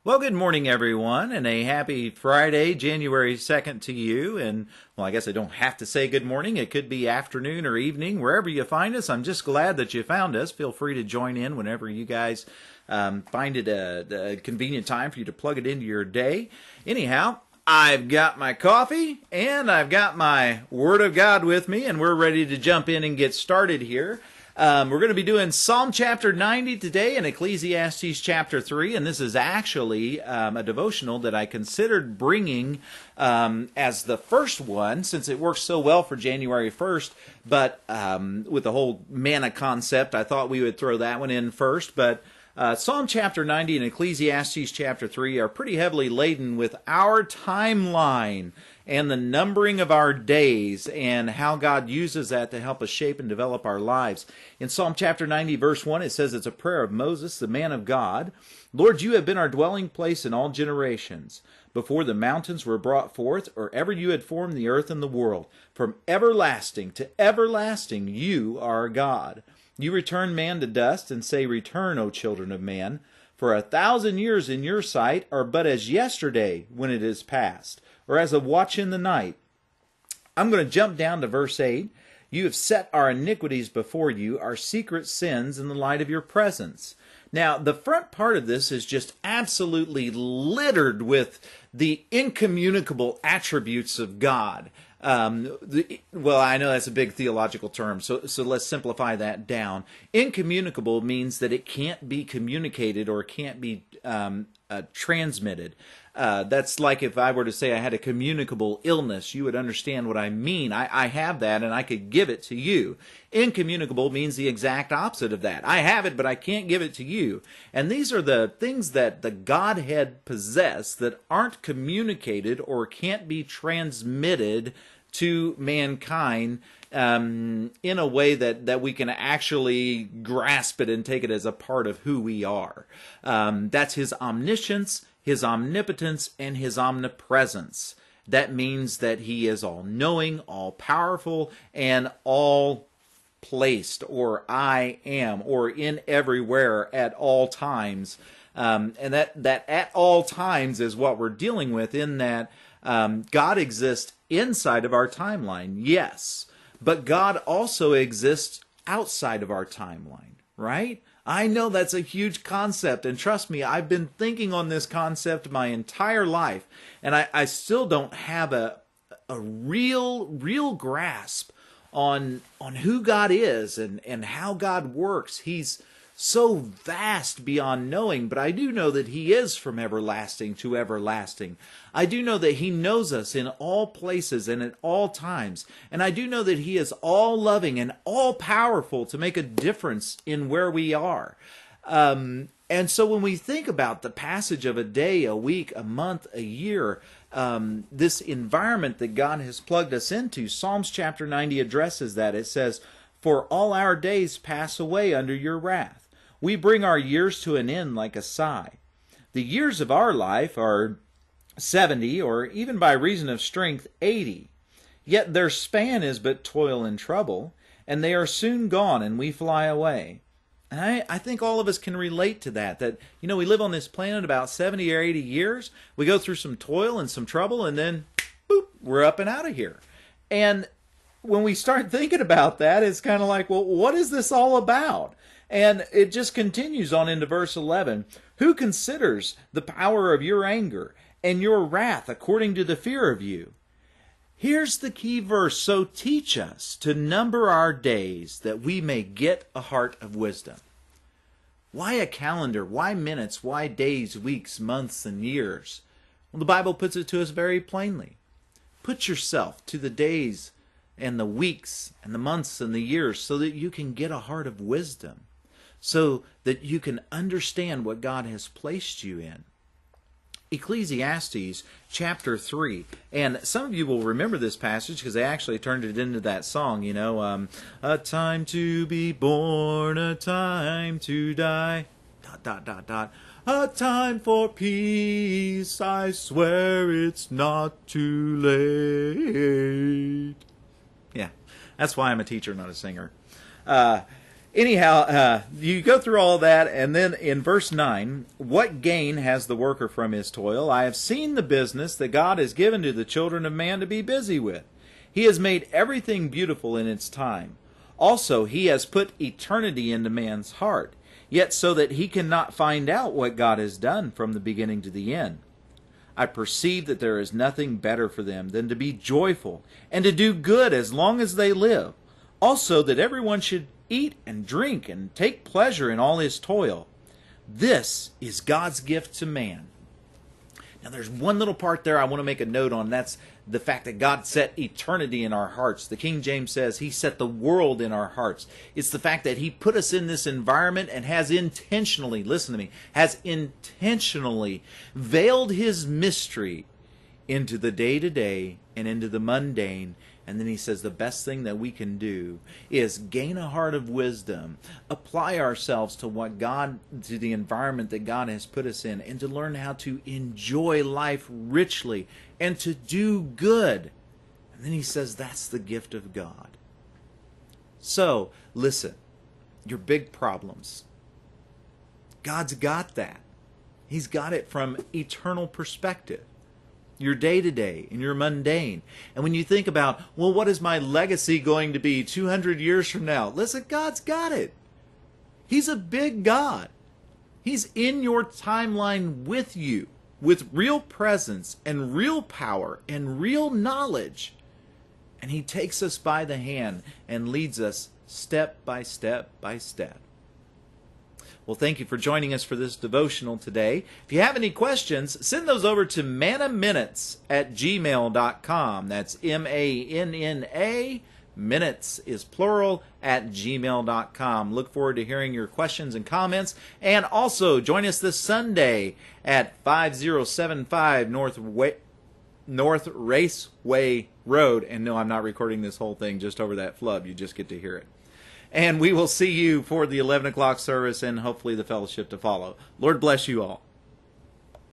Well, good morning, everyone, and a happy Friday, January 2nd to you. And, well, I guess I don't have to say good morning. It could be afternoon or evening, wherever you find us. I'm just glad that you found us. Feel free to join in whenever you guys find it a convenient time for you to plug it into your day. Anyhow, I've got my coffee and I've got my Word of God with me, and we're ready to jump in and get started here. We're going to be doing Psalm chapter 90 today and Ecclesiastes chapter 3, and this is actually a devotional that I considered bringing as the first one since it works so well for January 1st, but with the whole manna concept, I thought we would throw that one in first, but Psalm chapter 90 and Ecclesiastes chapter 3 are pretty heavily laden with our timeline and the numbering of our days and how God uses that to help us shape and develop our lives. In Psalm chapter 90, verse 1, it says it's a prayer of Moses, the man of God. Lord, you have been our dwelling place in all generations. Before the mountains were brought forth, or ever you had formed the earth and the world, from everlasting to everlasting, you are God. You return man to dust and say, Return, O children of man. For 1,000 years in your sight are but as yesterday when it is past, or as a watch in the night. I'm going to jump down to verse 8. You have set our iniquities before you, our secret sins in the light of your presence. Now, the front part of this is just absolutely littered with the incommunicable attributes of God. Well, I know that's a big theological term, so let's simplify that down. Incommunicable means that it can't be communicated or can't be transmitted. That's like if I were to say I had a communicable illness, you would understand what I mean. I have that and I could give it to you. Incommunicable means the exact opposite of that. I have it, but I can't give it to you. And these are the things that the Godhead possess that aren't communicated or can't be transmitted to mankind in a way that we can actually grasp it and take it as a part of who we are. That's His omniscience, His omnipotence, and His omnipresence. That means that He is all-knowing, all-powerful, and all-placed, or I am, or in everywhere at all times. And that at all times is what we're dealing with, in that God exists inside of our timeline, yes, but God also exists outside of our timeline, right? I know that's a huge concept, and trust me, I've been thinking on this concept my entire life, and I still don't have a real grasp on who God is and how God works. He's so vast beyond knowing, but I do know that He is from everlasting to everlasting. I do know that He knows us in all places and at all times. And I do know that He is all-loving and all-powerful to make a difference in where we are. And so when we think about the passage of a day, a week, a month, a year, this environment that God has plugged us into, Psalms chapter 90 addresses that. It says, For all our days pass away under your wrath. We bring our years to an end like a sigh. The years of our life are 70, or even by reason of strength, 80. Yet their span is but toil and trouble, and they are soon gone, and we fly away. And I think all of us can relate to that, we live on this planet about 70 or 80 years. We go through some toil and some trouble, and then, boop, we're up and out of here. And when we start thinking about that, it's kind of like, well, what is this all about? And it just continues on into verse 11. Who considers the power of your anger and your wrath according to the fear of you? Here's the key verse. So teach us to number our days that we may get a heart of wisdom. Why a calendar? Why minutes? Why days, weeks, months, and years? Well, the Bible puts it to us very plainly. Put yourself to the days and the weeks and the months and the years so that you can get a heart of wisdom, so that you can understand what God has placed you in. Ecclesiastes chapter 3. And some of you will remember this passage because they actually turned it into that song, a time to be born, a time to die, ... A time for peace, I swear it's not too late. Yeah, that's why I'm a teacher, not a singer. Anyhow, you go through all that, and then in verse 9, what gain has the worker from his toil? I have seen the business that God has given to the children of man to be busy with. He has made everything beautiful in its time. Also, he has put eternity into man's heart, yet so that he cannot find out what God has done from the beginning to the end. I perceive that there is nothing better for them than to be joyful and to do good as long as they live. Also, that everyone should eat and drink and take pleasure in all his toil. This is God's gift to man. Now, there's one little part there I want to make a note on. That's the fact that God set eternity in our hearts. The King James says he set the world in our hearts. It's the fact that he put us in this environment and has intentionally, listen to me, has intentionally veiled his mystery into the day-to-day and into the mundane. And then he says the best thing that we can do is gain a heart of wisdom, apply ourselves to to the environment that God has put us in, and to learn how to enjoy life richly and to do good. And then he says that's the gift of God. So, listen, your big problems, God's got that. He's got it from eternal perspective. Your day-to-day and your mundane. And when you think about, well, what is my legacy going to be 200 years from now? Listen, God's got it. He's a big God. He's in your timeline with you, with real presence and real power and real knowledge. And he takes us by the hand and leads us step by step by step. Well, thank you for joining us for this devotional today. If you have any questions, send those over to mannaminutes@gmail.com. That's MANNA, minutes is plural, @gmail.com. Look forward to hearing your questions and comments. And also, join us this Sunday at 5075 North Raceway Road. And no, I'm not recording this whole thing just over that flub. You just get to hear it. And we will see you for the 11 o'clock service and hopefully the fellowship to follow. Lord bless you all.